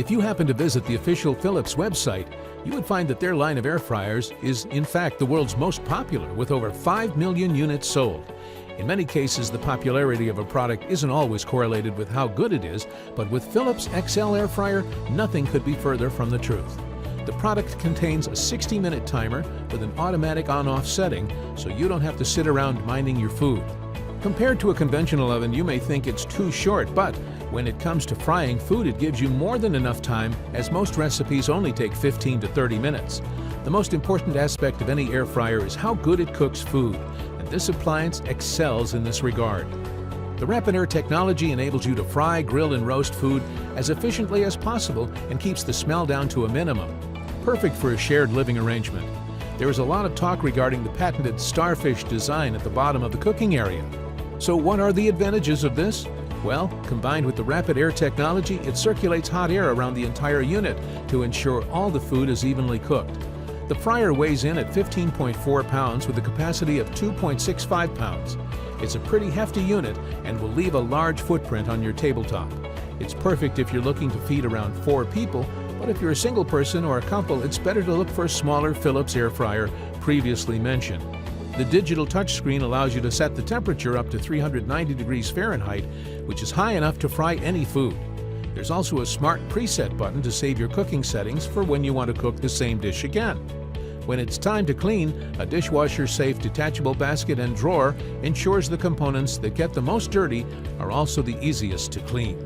If you happen to visit the official Philips website, you would find that their line of air fryers is in fact the world's most popular, with over 5 million units sold. In many cases, the popularity of a product isn't always correlated with how good it is, but with Philips XL air fryer, nothing could be further from the truth. The product contains a 60-minute timer with an automatic on-off setting, so you don't have to sit around minding your food. Compared to a conventional oven, you may think it's too short, but when it comes to frying food, it gives you more than enough time, as most recipes only take 15 to 30 minutes. The most important aspect of any air fryer is how good it cooks food, and this appliance excels in this regard. The rapid air technology enables you to fry, grill, and roast food as efficiently as possible and keeps the smell down to a minimum. Perfect for a shared living arrangement. There is a lot of talk regarding the patented starfish design at the bottom of the cooking area. So what are the advantages of this? Well, combined with the rapid air technology, it circulates hot air around the entire unit to ensure all the food is evenly cooked. The fryer weighs in at 15.4 pounds with a capacity of 2.65 pounds. It's a pretty hefty unit and will leave a large footprint on your tabletop. It's perfect if you're looking to feed around 4 people, but if you're a single person or a couple, it's better to look for a smaller Philips air fryer previously mentioned. The digital touchscreen allows you to set the temperature up to 390 degrees Fahrenheit, which is high enough to fry any food. There's also a smart preset button to save your cooking settings for when you want to cook the same dish again. When it's time to clean, a dishwasher-safe detachable basket and drawer ensures the components that get the most dirty are also the easiest to clean.